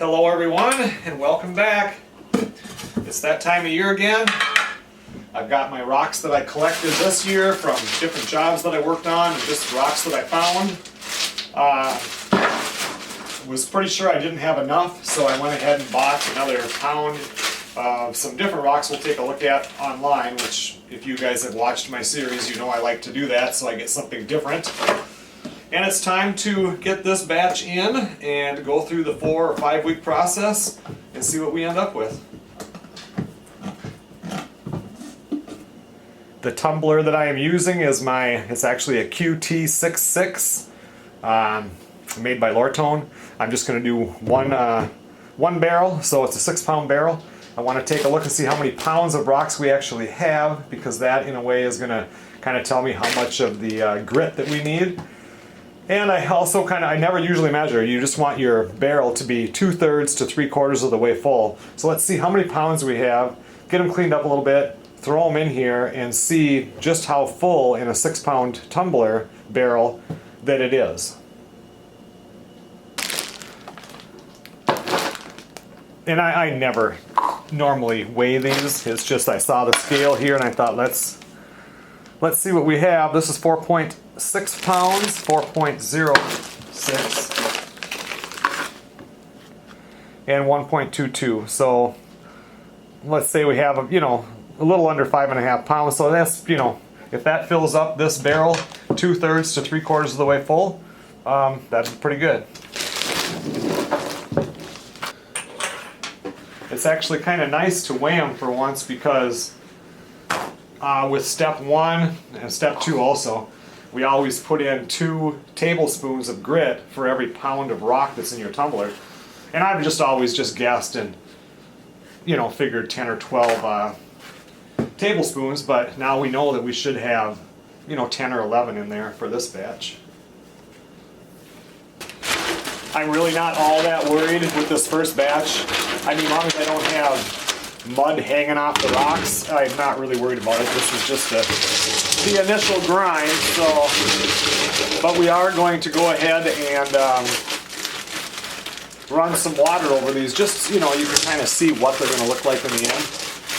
Hello everyone, and welcome back. It's that time of year again. I've got my rocks that I collected this year from different jobs that I worked on, and just rocks that I found. Was pretty sure I didn't have enough, so I went ahead and bought another pound of some different rocks we'll take a look at online, which if you guys have watched my series, you know I like to do that, so I get something different. And it's time to get this batch in and go through the 4 or 5 week process and see what we end up with. The tumbler that I am using is it's actually a QT66 made by Lortone. I'm just going to do one barrel, so it's a 6-pound barrel. I want to take a look and see how many pounds of rocks we actually have, because that in a way is going to kind of tell me how much of the grit that we need. And I also I never usually measure. You just want your barrel to be 2/3 to 3/4 of the way full. So let's see how many pounds we have, get them cleaned up a little bit, throw them in here, and see just how full in a 6-pound tumbler barrel that it is. And I never normally weigh these. It's just I saw the scale here and I thought let's see what we have. This is 4.6 pounds, 4.06, and 1.22. So let's say we have a little under 5.5 pounds. So that's, if that fills up this barrel 2/3 to 3/4 of the way full, that's pretty good. It's actually kind of nice to weigh them for once, because with step 1 and step 2 also, we always put in 2 tablespoons of grit for every pound of rock that's in your tumbler. And I've just always guessed and figured 10 or 12 tablespoons, but now we know that we should have 10 or 11 in there for this batch. I'm really not all that worried with this first batch. I mean, as long as I don't have mud hanging off the rocks, I'm not really worried about it. This is just the initial grind, but we are going to go ahead and run some water over these, just you can kind of see what they're going to look like in the end.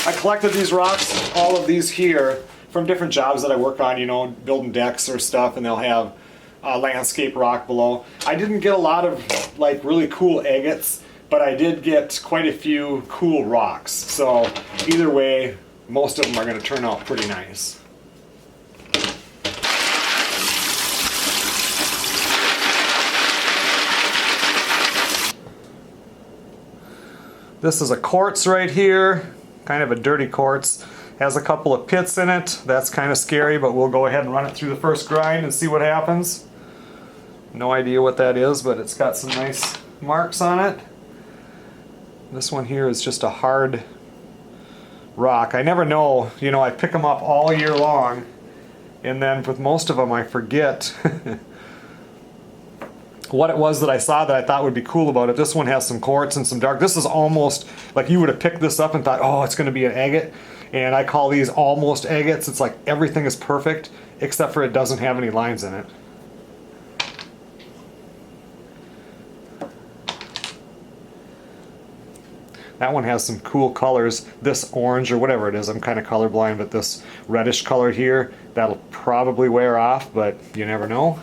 I collected these rocks, all of these here, from different jobs that I work on, building decks or stuff, and they'll have landscape rock below. I didn't get a lot of really cool agates, but I did get quite a few cool rocks. So either way, most of them are going to turn out pretty nice. This is a quartz right here, kind of a dirty quartz. Has a couple of pits in it. That's kind of scary, but we'll go ahead and run it through the first grind and see what happens. No idea what that is, but it's got some nice marks on it. This one here is just a hard rock. I never know, I pick them up all year long, and then with most of them I forget what it was that I saw that I thought would be cool about it. This one has some quartz and some dark. This is almost like you would have picked this up and thought, oh, it's going to be an agate. And I call these almost agates. It's like everything is perfect except for it doesn't have any lines in it. That one has some cool colors. This orange or whatever it is, I'm kind of colorblind, but this reddish color here, that'll probably wear off, but you never know.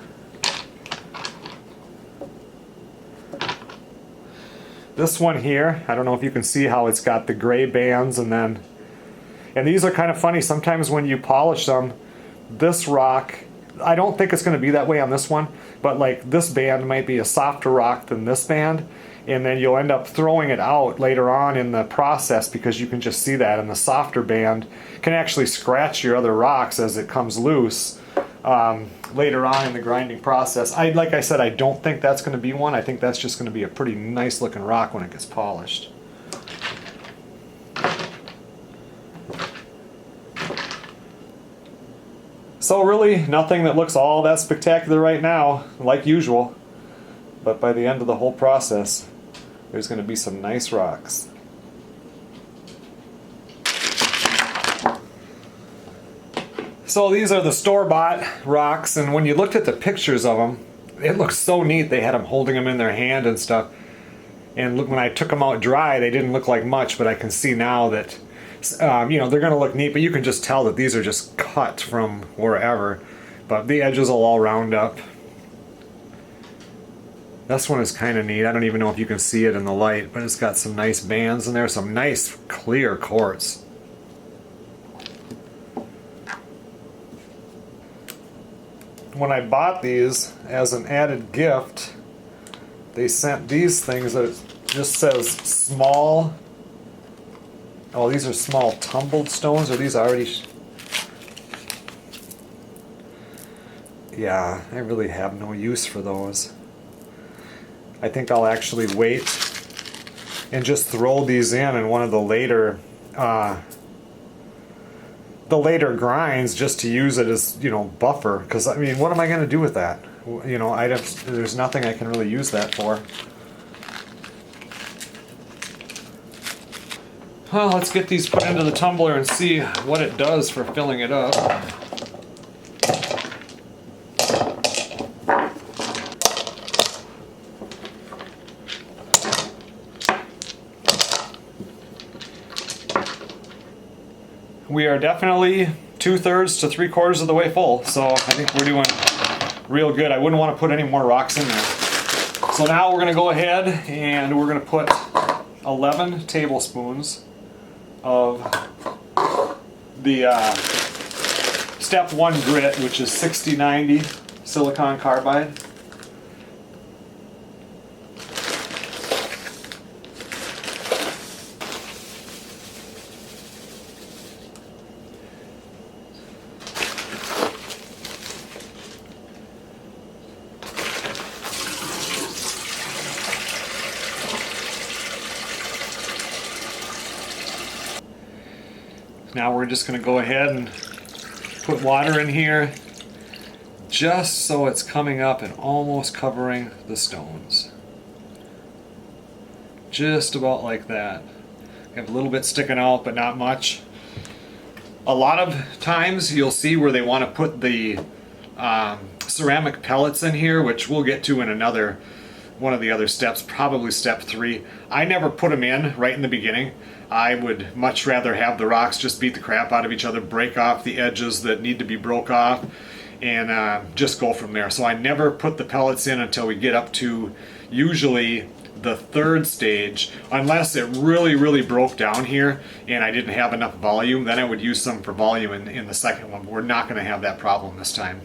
This one here, I don't know if you can see how it's got the gray bands, and these are kind of funny. Sometimes when you polish them, this rock, I don't think it's going to be that way on this one, but this band might be a softer rock than this band, and then you'll end up throwing it out later on in the process because you can just see that, and the softer band can actually scratch your other rocks as it comes loose later on in the grinding process. Like I said, I don't think that's going to be one. I think that's just going to be a pretty nice looking rock when it gets polished. So really nothing that looks all that spectacular right now, like usual, but by the end of the whole process there's going to be some nice rocks. So these are the store-bought rocks, and when you looked at the pictures of them, it looks so neat. They had them holding them in their hand and stuff. And look, when I took them out dry, they didn't look like much, but I can see now that, you know, they're going to look neat, but you can just tell that these are just cut from wherever. But the edges will all round up. This one is kind of neat. I don't even know if you can see it in the light, but it's got some nice bands in there, some nice clear quartz. When I bought these as an added gift, they sent these things that just says small. Oh, these are small tumbled stones. Are these already? Yeah, I really have no use for those. I think I'll actually wait and just throw these in one of the later grinds, just to use it as, you know, buffer. Because I mean, what am I going to do with that? You know, there's nothing I can really use that for. Well, let's get these put into the tumbler and see what it does for filling it up. We are definitely 2/3 to 3/4 of the way full, so I think we're doing real good. I wouldn't want to put any more rocks in there. So now we're going to go ahead and we're going to put 11 tablespoons of the step 1 grit, which is 6090 Silicon Carbide. Now we're just going to go ahead and put water in here just so it's coming up and almost covering the stones. Just about like that. We have a little bit sticking out, but not much. A lot of times you'll see where they want to put the ceramic pellets in here, which we'll get to in one of the other steps, probably step 3. I never put them in right in the beginning. I would much rather have the rocks just beat the crap out of each other, break off the edges that need to be broke off, and just go from there. So I never put the pellets in until we get up to usually the 3rd stage, unless it really broke down here and I didn't have enough volume. Then I would use some for volume in the second one, but we're not going to have that problem this time.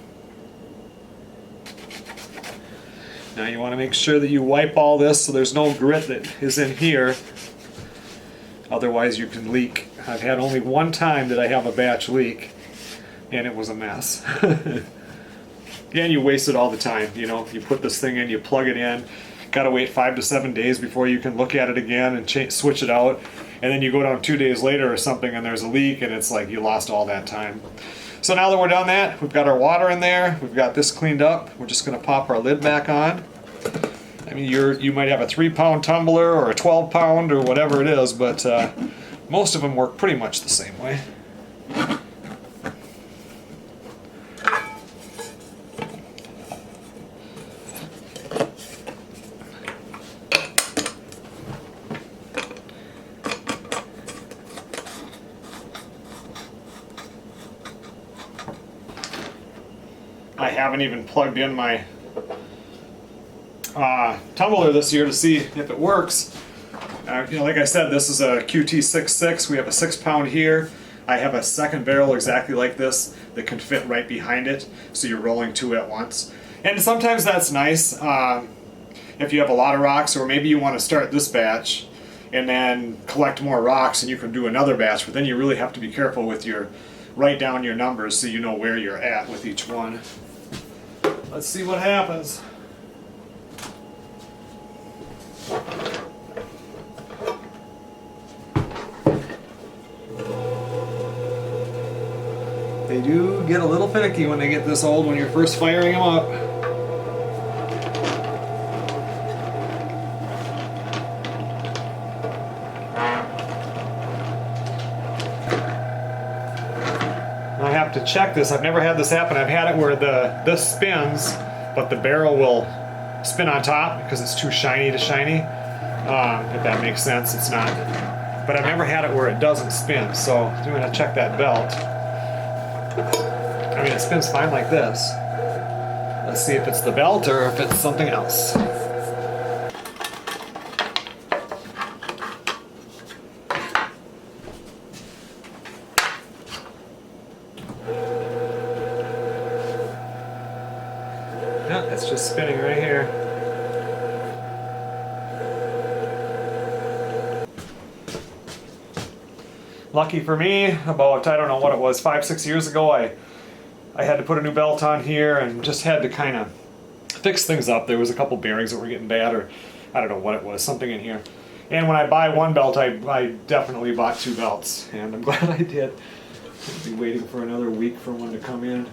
Now you want to make sure that you wipe all this so there's no grit that is in here. Otherwise you can leak. I've had only one time that I have a batch leak, and it was a mess. And you waste it all the time. You know, you put this thing in, you plug it in, gotta wait 5 to 7 days before you can look at it again and switch it out. And then you go down 2 days later or something and there's a leak, and it's like you lost all that time. So now that we're done that, we've got our water in there, we've got this cleaned up, we're just gonna pop our lid back on. I mean, you might have a 3-pound tumbler or a 12-pound or whatever it is, but most of them work pretty much the same way. I haven't even plugged in my tumbler this year to see if it works. You know, like I said, this is a QT66. We have a 6-pound here. I have a second barrel exactly like this that can fit right behind it, so you're rolling 2 at once. And sometimes that's nice if you have a lot of rocks, or maybe you want to start this batch and then collect more rocks and you can do another batch, but then you really have to be careful with write down your numbers so you know where you're at with each one. Let's see what happens. They do get a little finicky when they get this old when you're first firing them up. I have to check this. I've never had this happen. I've had it where this spins, but the barrel will spin on top because it's too shiny to shiny. if that makes sense. It's not, but I've never had it where it doesn't spin, so I'm going to check that belt. I mean, it spins fine like this. Let's see if it's the belt or if it's something else. No, it's just spinning right here. Lucky for me, about, I don't know what it was, 5-6 years ago, I had to put a new belt on here and just had to kind of fix things up. There was a couple bearings that were getting bad, or I don't know what it was, something in here. And when I buy one belt, I definitely bought 2 belts, and I'm glad I did. I'll be waiting for another week for one to come in.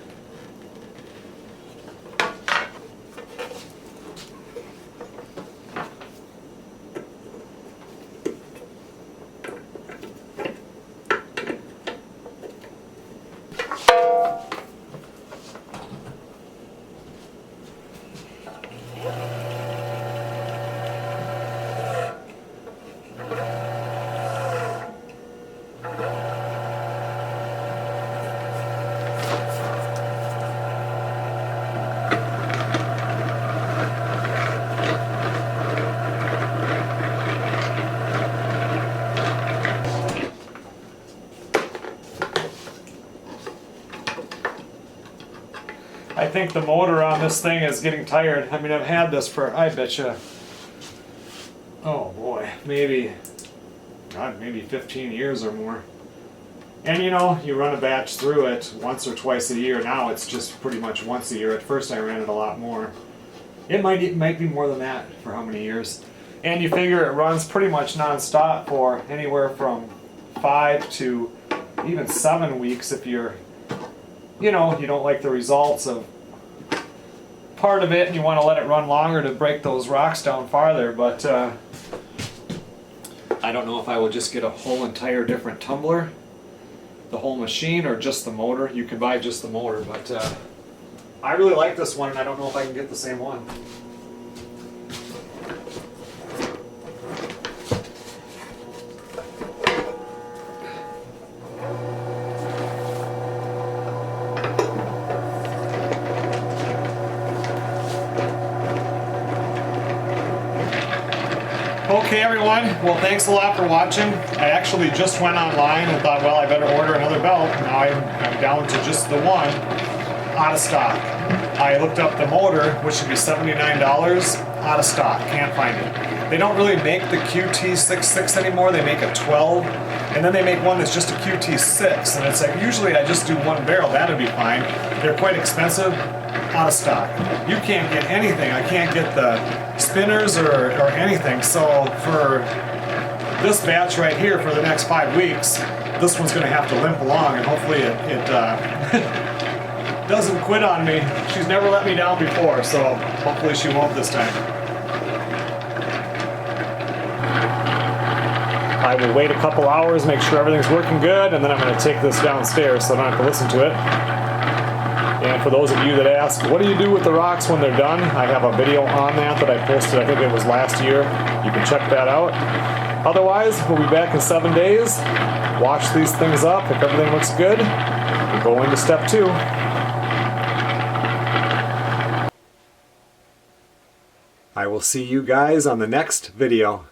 I think the motor on this thing is getting tired. I mean, I've had this for, I betcha, oh boy, maybe 15 years or more. And you know, you run a batch through it once or twice a year. Now it's just pretty much once a year. At first I ran it a lot more. It might be more than that for how many years. And you figure it runs pretty much non-stop for anywhere from 5 to even 7 weeks if you're, you know, you don't like the results of part of it and you want to let it run longer to break those rocks down farther. But I don't know if I will just get a whole entire different tumbler, the whole machine, or just the motor. You can buy just the motor, but I really like this one, and I don't know if I can get the same one. Okay everyone, well thanks a lot for watching. I actually just went online and thought, well, I better order another belt. Now I'm down to just the one, out of stock. I looked up the motor, which should be $79, out of stock, can't find it. They don't really make the QT66 anymore, they make a 12, and then they make one that's just a QT6, and it's like, usually I just do one barrel, that'd be fine. They're quite expensive, out of stock. You can't get anything. I can't get the spinners or anything. So for this batch right here for the next 5 weeks, this one's going to have to limp along, and hopefully it doesn't quit on me. She's never let me down before, so hopefully she won't this time. I will wait a couple hours, make sure everything's working good, and then I'm going to take this downstairs so I don't have to listen to it. And for those of you that ask, what do you do with the rocks when they're done? I have a video on that I posted, I think it was last year. You can check that out. Otherwise, we'll be back in 7 days. Wash these things up. If everything looks good, we'll go into step 2. I will see you guys on the next video.